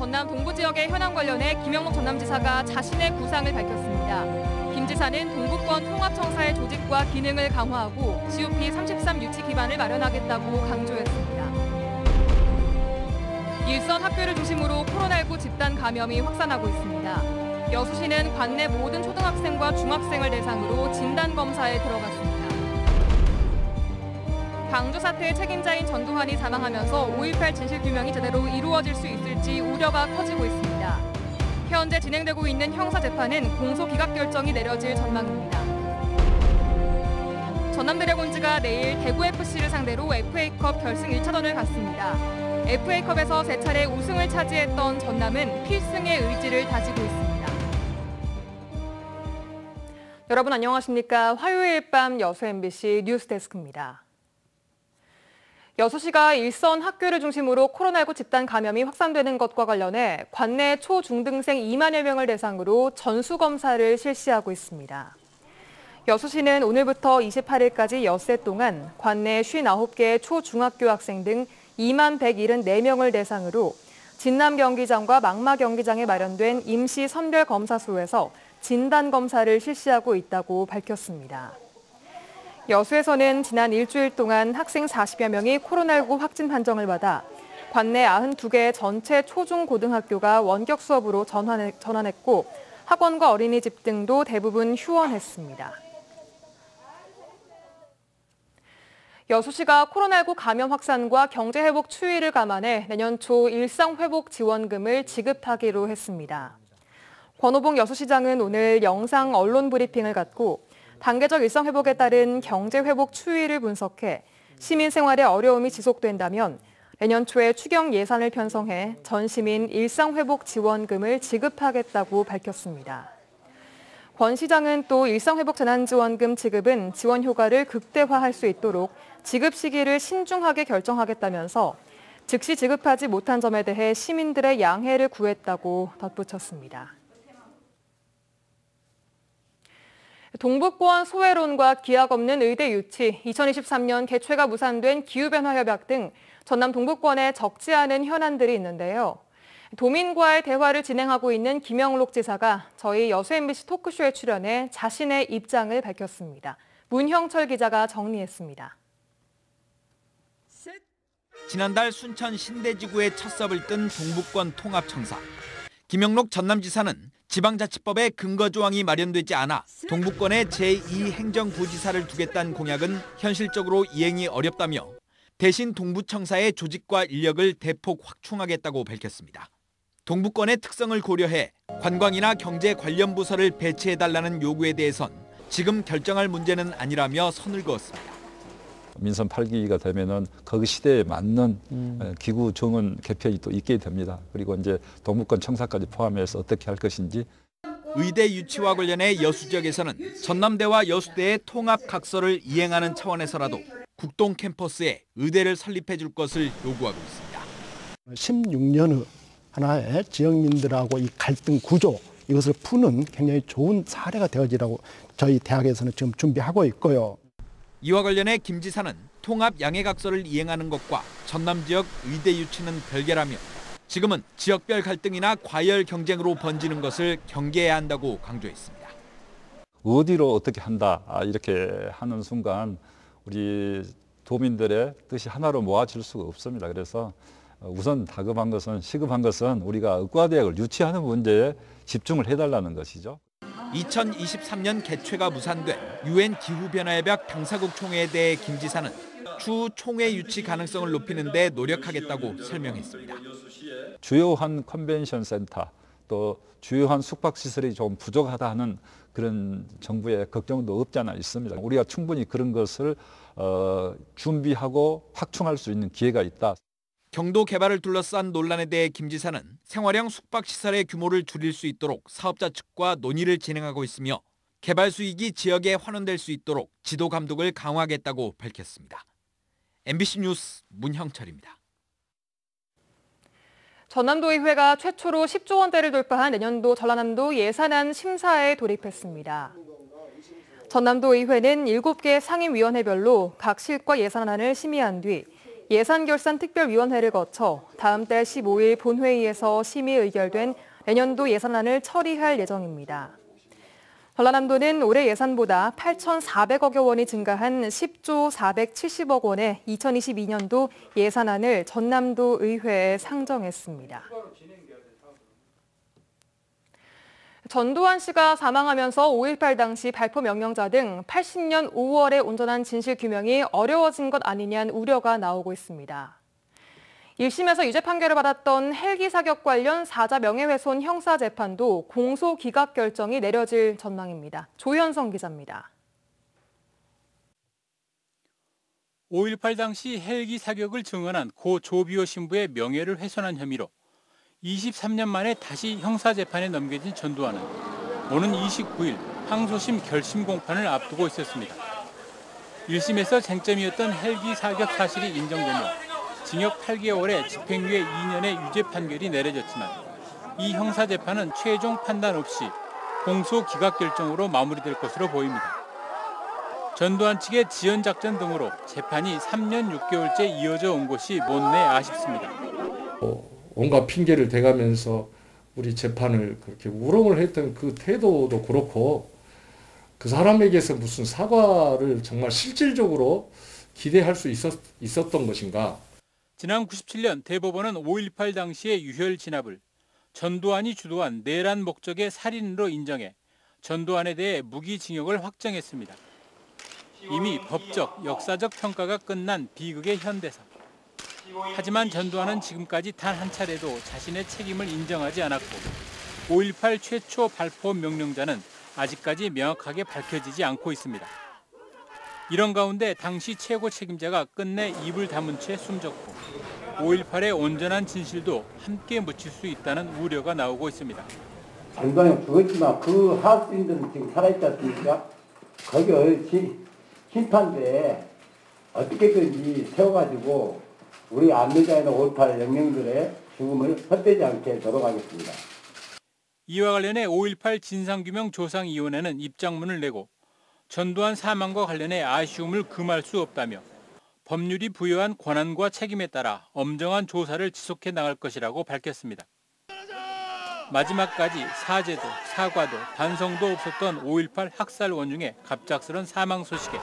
전남 동부 지역의 현안 관련해 김영록 전남지사가 자신의 구상을 밝혔습니다. 김 지사는 동부권 통합청사의 조직과 기능을 강화하고 GOP 33 유치 기반을 마련하겠다고 강조했습니다. 일선 학교를 중심으로 코로나19 집단 감염이 확산하고 있습니다. 여수시는 관내 모든 초등학생과 중학생을 대상으로 진단검사에 들어갔습니다. 광주 사태의 책임자인 전두환이 사망하면서 5.18 진실규명이 제대로 이루어질 수 있을지 우려가 커지고 있습니다. 현재 진행되고 있는 형사재판은 공소기각 결정이 내려질 전망입니다. 전남 드래곤즈가 내일 대구FC를 상대로 FA컵 결승 1차전을 갖습니다. FA컵에서 3차례 우승을 차지했던 전남은 필승의 의지를 다지고 있습니다. 여러분 안녕하십니까? 화요일 밤 여수 MBC 뉴스데스크입니다. 여수시가 일선 학교를 중심으로 코로나19 집단 감염이 확산되는 것과 관련해 관내 초, 중등생 2만여 명을 대상으로 전수검사를 실시하고 있습니다. 여수시는 오늘부터 28일까지 엿새 동안 관내 59개 초, 중학교 학생 등 2만 174명을 대상으로 진남 경기장과 망마 경기장에 마련된 임시 선별검사소에서 진단검사를 실시하고 있다고 밝혔습니다. 여수에서는 지난 일주일 동안 학생 40여 명이 코로나19 확진 판정을 받아 관내 92개 전체 초중고등학교가 원격 수업으로 전환했고 학원과 어린이집 등도 대부분 휴원했습니다. 여수시가 코로나19 감염 확산과 경제 회복 추이를 감안해 내년 초 일상회복 지원금을 지급하기로 했습니다. 권오봉 여수시장은 오늘 영상 언론 브리핑을 갖고 단계적 일상회복에 따른 경제회복 추이를 분석해 시민 생활의 어려움이 지속된다면 내년 초에 추경 예산을 편성해 전 시민 일상회복 지원금을 지급하겠다고 밝혔습니다. 권 시장은 또 일상회복 재난지원금 지급은 지원 효과를 극대화할 수 있도록 지급 시기를 신중하게 결정하겠다면서 즉시 지급하지 못한 점에 대해 시민들의 양해를 구했다고 덧붙였습니다. 동북권 소외론과 기약 없는 의대 유치, 2023년 개최가 무산된 기후변화 협약 등 전남 동북권에 적지 않은 현안들이 있는데요. 도민과의 대화를 진행하고 있는 김영록 지사가 저희 여수 MBC 토크쇼에 출연해 자신의 입장을 밝혔습니다. 문형철 기자가 정리했습니다. 지난달 순천 신대지구에 첫 섭을 뜬 동북권 통합청사. 김영록 전남지사는 지방자치법에 근거 조항이 마련되지 않아 동북권에 제2 행정부지사를 두겠다는 공약은 현실적으로 이행이 어렵다며 대신 동부청사의 조직과 인력을 대폭 확충하겠다고 밝혔습니다. 동북권의 특성을 고려해 관광이나 경제 관련 부서를 배치해달라는 요구에 대해선 지금 결정할 문제는 아니라며 선을 그었습니다. 민선 8기가 되면은 그 시대에 맞는 기구 정원 개편이 또 있게 됩니다. 그리고 이제 동북권 청사까지 포함해서 어떻게 할 것인지. 의대 유치와 관련해 여수 지역에서는 전남대와 여수대의 통합 각서를 이행하는 차원에서라도 국동 캠퍼스에 의대를 설립해 줄 것을 요구하고 있습니다. 16년의 하나의 지역민들하고 이 갈등 구조 이것을 푸는 굉장히 좋은 사례가 되어지라고 저희 대학에서는 지금 준비하고 있고요. 이와 관련해 김 지사는 통합 양해각서를 이행하는 것과 전남 지역 의대 유치는 별개라며 지금은 지역별 갈등이나 과열 경쟁으로 번지는 것을 경계해야 한다고 강조했습니다. 어디로 어떻게 한다 이렇게 하는 순간 우리 도민들의 뜻이 하나로 모아질 수가 없습니다. 그래서 우선 다급한 것은 시급한 것은 우리가 의과대학을 유치하는 문제에 집중을 해달라는 것이죠. 2023년 개최가 무산된 UN 기후변화협약 당사국 총회에 대해 김 지사는 추후 총회 유치 가능성을 높이는 데 노력하겠다고 설명했습니다. 주요한 컨벤션 센터 또 주요한 숙박시설이 좀 부족하다 하는 그런 정부의 걱정도 없지 않아 있습니다. 우리가 충분히 그런 것을 준비하고 확충할 수 있는 기회가 있다. 경도 개발을 둘러싼 논란에 대해 김 지사는 생활형 숙박시설의 규모를 줄일 수 있도록 사업자 측과 논의를 진행하고 있으며 개발 수익이 지역에 환원될 수 있도록 지도 감독을 강화하겠다고 밝혔습니다. MBC 뉴스 문형철입니다. 전남도의회가 최초로 10조 원대를 돌파한 내년도 전라남도 예산안 심사에 돌입했습니다. 전남도의회는 7개 상임위원회별로 각 실과 예산안을 심의한 뒤 예산결산특별위원회를 거쳐 다음 달 15일 본회의에서 심의 의결된 내년도 예산안을 처리할 예정입니다. 전라남도는 올해 예산보다 8,400억여 원이 증가한 10조 470억 원의 2022년도 예산안을 전남도 의회에 상정했습니다. 전두환 씨가 사망하면서 5.18 당시 발포 명령자 등 80년 5월에 온전한 진실 규명이 어려워진 것 아니냐는 우려가 나오고 있습니다. 1심에서 유죄 판결을 받았던 헬기 사격 관련 사자 명예훼손 형사 재판도 공소 기각 결정이 내려질 전망입니다. 조현성 기자입니다. 5.18 당시 헬기 사격을 증언한 고 조비오 신부의 명예를 훼손한 혐의로 23년 만에 다시 형사 재판에 넘겨진 전두환은 오는 29일 항소심 결심 공판을 앞두고 있었습니다. 1심에서 쟁점이었던 헬기 사격 사실이 인정되며 징역 8개월에 집행유예 2년의 유죄 판결이 내려졌지만 이 형사 재판은 최종 판단 없이 공소 기각 결정으로 마무리될 것으로 보입니다. 전두환 측의 지연 작전 등으로 재판이 3년 6개월째 이어져 온 것이 못내 아쉽습니다. 온갖 핑계를 대가면서 우리 재판을 그렇게 우롱을 했던 그 태도도 그렇고 그 사람에게서 무슨 사과를 정말 실질적으로 기대할 수 있었던 것인가. 지난 97년 대법원은 5.18 당시의 유혈 진압을 전두환이 주도한 내란 목적의 살인으로 인정해 전두환에 대해 무기징역을 확정했습니다. 이미 법적, 역사적 평가가 끝난 비극의 현대사. 하지만 전두환은 지금까지 단 한 차례도 자신의 책임을 인정하지 않았고 5.18 최초 발포 명령자는 아직까지 명확하게 밝혀지지 않고 있습니다. 이런 가운데 당시 최고 책임자가 끝내 입을 다문 채 숨졌고 5.18의 온전한 진실도 함께 묻힐 수 있다는 우려가 나오고 있습니다. 전두환이 죽었지만 그 하수인들은 지금 살아있지 않습니까? 거기 심판대에 어떻게든지 세워가지고 우리 안내자에는 5.18 영령들의 죽음을 헛되지 않게 돌아가겠습니다. 이와 관련해 5.18 진상규명조상위원회는 입장문을 내고 전두환 사망과 관련해 아쉬움을 금할 수 없다며 법률이 부여한 권한과 책임에 따라 엄정한 조사를 지속해 나갈 것이라고 밝혔습니다. 마지막까지 사죄도 사과도 반성도 없었던 5.18 학살 원흉의 갑작스런 사망 소식에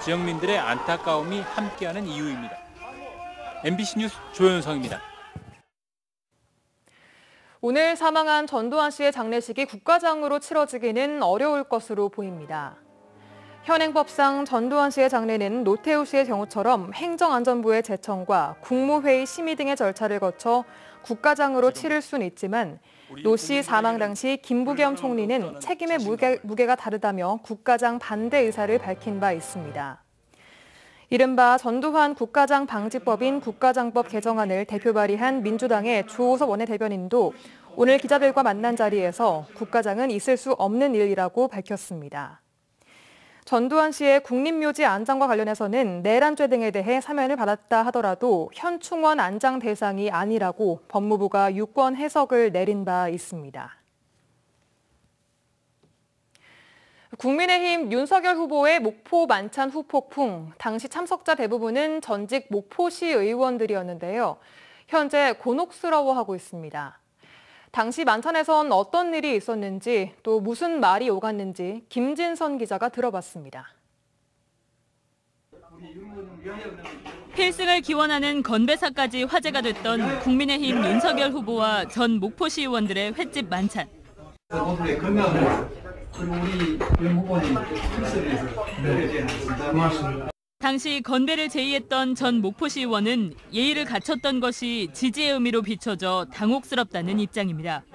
지역민들의 안타까움이 함께하는 이유입니다. MBC 뉴스 조현성입니다. 오늘 사망한 전두환 씨의 장례식이 국가장으로 치러지기는 어려울 것으로 보입니다. 현행법상 전두환 씨의 장례는 노태우 씨의 경우처럼 행정안전부의 제청과 국무회의 심의 등의 절차를 거쳐 국가장으로 치를 수는 있지만 노 씨 사망 당시 김부겸 총리는 책임의 무게가 다르다며 국가장 반대 의사를 밝힌 바 있습니다. 이른바 전두환 국가장 방지법인 국가장법 개정안을 대표 발의한 민주당의 주호섭 원내대변인도 오늘 기자들과 만난 자리에서 국가장은 있을 수 없는 일이라고 밝혔습니다. 전두환 씨의 국립묘지 안장과 관련해서는 내란죄 등에 대해 사면을 받았다 하더라도 현충원 안장 대상이 아니라고 법무부가 유권 해석을 내린 바 있습니다. 국민의힘 윤석열 후보의 목포 만찬 후폭풍, 당시 참석자 대부분은 전직 목포시 의원들이었는데요. 현재 곤혹스러워하고 있습니다. 당시 만찬에선 어떤 일이 있었는지 또 무슨 말이 오갔는지 김진선 기자가 들어봤습니다. 필승을 기원하는 건배사까지 화제가 됐던 국민의힘 윤석열 후보와 전 목포시 의원들의 횟집 만찬. 모두의 건강을 그리고 우리 윤 후보님 필승을 위해서 고맙습니다. 당시 건배를 제의했던 전 목포시 의원은 예의를 갖췄던 것이 지지의 의미로 비춰져 당혹스럽다는 입장입니다.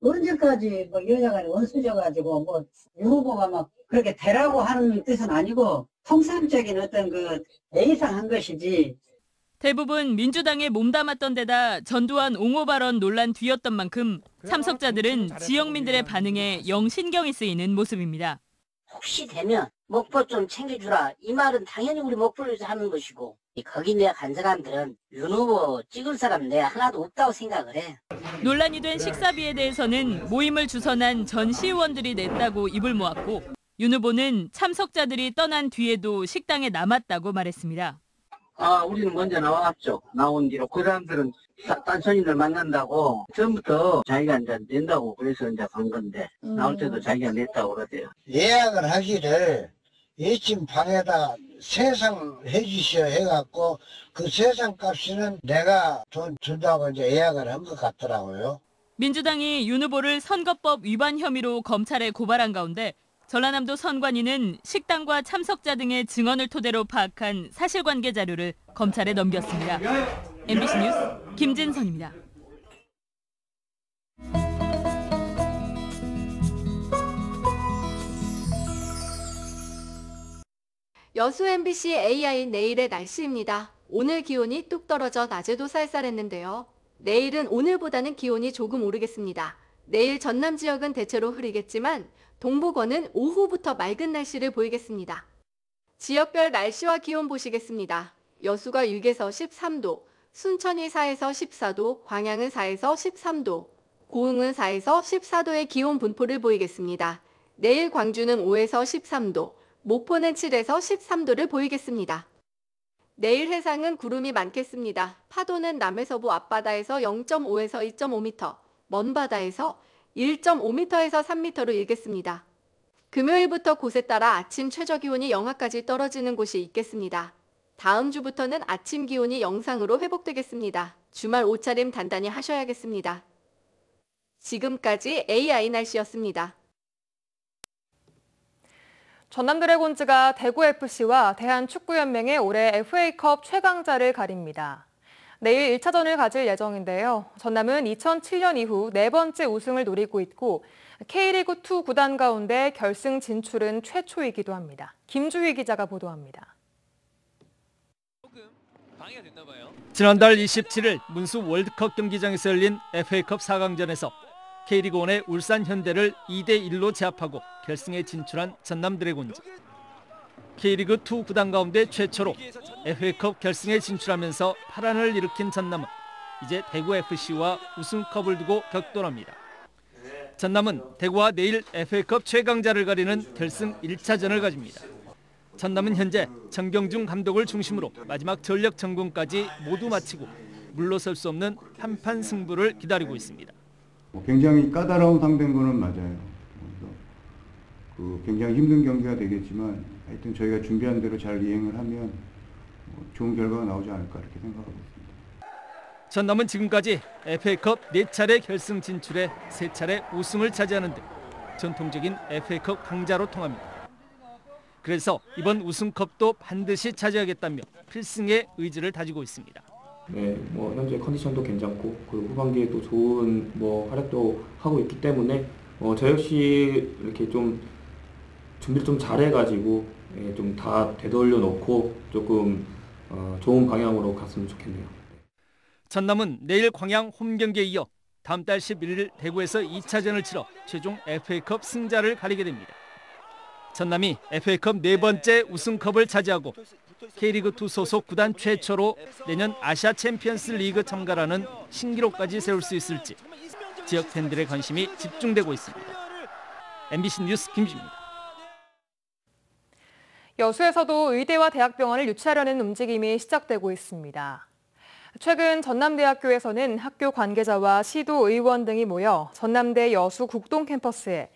언제까지 여야가 원수져가지고 윤 후보가 막 그렇게 되라고 하는 뜻은 아니고 통상적인 어떤 예의상 한 것이지. 대부분 민주당에 몸담았던 데다 전두환 옹호 발언 논란 뒤였던 만큼 참석자들은 지역민들의 반응에 영 신경이 쓰이는 모습입니다. 혹시 되면 목포 좀 챙겨주라. 이 말은 당연히 우리 목포를 위해서 하는 것이고 거기 내가 간 사람들은 윤 후보 찍을 사람 내가 하나도 없다고 생각을 해. 논란이 된 식사비에 대해서는 모임을 주선한 전 시의원들이 냈다고 입을 모았고 윤 후보는 참석자들이 떠난 뒤에도 식당에 남았다고 말했습니다. 우리는 먼저 나왔죠. 나온 뒤로 그 사람들은 딴손님들 만난다고 처음부터 자기가 이제 낸다고 그래서 이제 간 건데 나올 때도 자기가 냈다고 그러대요. 예약을 하기를 예침 방에다 세상 해주셔 해갖고 그 세상 값이는 내가 돈 준다고 이제 예약을 한 것 같더라고요. 민주당이 윤 후보를 선거법 위반 혐의로 검찰에 고발한 가운데 전라남도 선관위는 식당과 참석자 등의 증언을 토대로 파악한 사실관계 자료를 검찰에 넘겼습니다. MBC 뉴스 김진선입니다. 여수 MBC AI 내일의 날씨입니다. 오늘 기온이 뚝 떨어져 낮에도 쌀쌀했는데요. 내일은 오늘보다는 기온이 조금 오르겠습니다. 내일 전남 지역은 대체로 흐리겠지만 동북원은 오후부터 맑은 날씨를 보이겠습니다. 지역별 날씨와 기온 보시겠습니다. 여수가 6에서 13도, 순천이 4에서 14도, 광양은 4에서 13도, 고흥은 4에서 14도의 기온 분포를 보이겠습니다. 내일 광주는 5에서 13도, 목포는 7에서 13도를 보이겠습니다. 내일 해상은 구름이 많겠습니다. 파도는 남해서부 앞바다에서 0.5에서 2.5m, 먼바다에서 1.5m에서 3m로 일겠습니다. 금요일부터 곳에 따라 아침 최저기온이 영하까지 떨어지는 곳이 있겠습니다. 다음 주부터는 아침 기온이 영상으로 회복되겠습니다. 주말 옷차림 단단히 하셔야겠습니다. 지금까지 AI 날씨였습니다. 전남 드래곤즈가 대구FC와 대한축구연맹의 올해 FA컵 최강자를 가립니다. 내일 1차전을 가질 예정인데요. 전남은 2007년 이후 4번째 우승을 노리고 있고 K리그2 구단 가운데 결승 진출은 최초이기도 합니다. 김주희 기자가 보도합니다. 지난달 27일 문수 월드컵 경기장에서 열린 FA컵 4강전에서 K리그1의 울산 현대를 2대1로 제압하고 결승에 진출한 전남 드래곤즈. K리그2 구단 가운데 최초로 FA컵 결승에 진출하면서 파란을 일으킨 전남은 이제 대구FC와 우승컵을 두고 격돌합니다. 전남은 대구와 내일 FA컵 최강자를 가리는 결승 1차전을 가집니다. 전남은 현재 정경중 감독을 중심으로 마지막 전력 점검까지 모두 마치고 물러설 수 없는 한판 승부를 기다리고 있습니다. 굉장히 까다로운 상대인 거는 맞아요. 굉장히 힘든 경기가 되겠지만 하여튼 저희가 준비한 대로 잘 이행을 하면 좋은 결과가 나오지 않을까 이렇게 생각하고 있습니다. 전남은 지금까지 FA컵 4차례 결승 진출에 3차례 우승을 차지하는 등 전통적인 FA컵 강자로 통합니다. 그래서 이번 우승컵도 반드시 차지하겠다며 필승의 의지를 다지고 있습니다. 네, 현재 컨디션도 괜찮고 그리고 후반기에도 좋은 활약도 하고 있기 때문에 저 역시 이렇게 좀 준비를 좀 잘해가지고 좀 다 되돌려 놓고 조금 좋은 방향으로 갔으면 좋겠네요. 전남은 내일 광양 홈 경기에 이어 다음 달 11일 대구에서 2차전을 치러 최종 FA컵 승자를 가리게 됩니다. 전남이 FA컵 4번째 우승컵을 차지하고 K리그2 소속 구단 최초로 내년 아시아 챔피언스 리그 참가라는 신기록까지 세울 수 있을지 지역 팬들의 관심이 집중되고 있습니다. MBC 뉴스 김주입니다. 여수에서도 의대와 대학병원을 유치하려는 움직임이 시작되고 있습니다. 최근 전남대학교에서는 학교 관계자와 시도 의원 등이 모여 전남대 여수 국동 캠퍼스에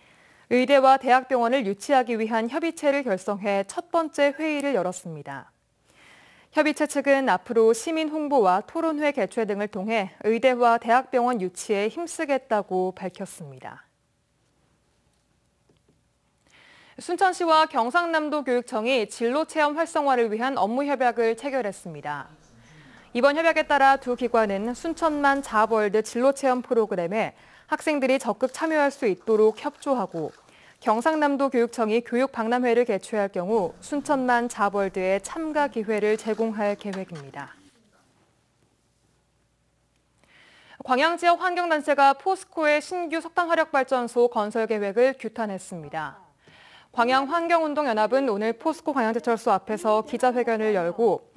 의대와 대학병원을 유치하기 위한 협의체를 결성해 첫 번째 회의를 열었습니다. 협의체 측은 앞으로 시민 홍보와 토론회 개최 등을 통해 의대와 대학병원 유치에 힘쓰겠다고 밝혔습니다. 순천시와 경상남도 교육청이 진로체험 활성화를 위한 업무 협약을 체결했습니다. 이번 협약에 따라 두 기관은 순천만 자버월드 진로체험 프로그램에 학생들이 적극 참여할 수 있도록 협조하고 경상남도 교육청이 교육 박람회를 개최할 경우 순천만 자버월드에 참가 기회를 제공할 계획입니다. 광양 지역 환경단체가 포스코의 신규 석탄 화력발전소 건설 계획을 규탄했습니다. 광양환경운동연합은 오늘 포스코 광양제철소 앞에서 기자회견을 열고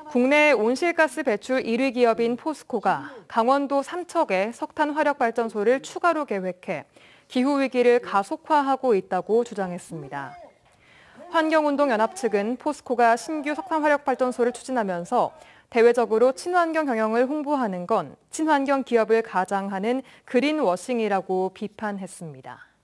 국내 온실가스 배출 1위 기업인 포스코가 강원도 삼척에 석탄 화력발전소를 추가로 계획해 기후위기를 가속화하고 있다고 주장했습니다. 환경운동연합 측은 포스코가 신규 석탄화력발전소를 추진하면서 대외적으로 친환경 경영을 홍보하는 건 친환경 기업을 가장하는 그린워싱이라고 비판했습니다.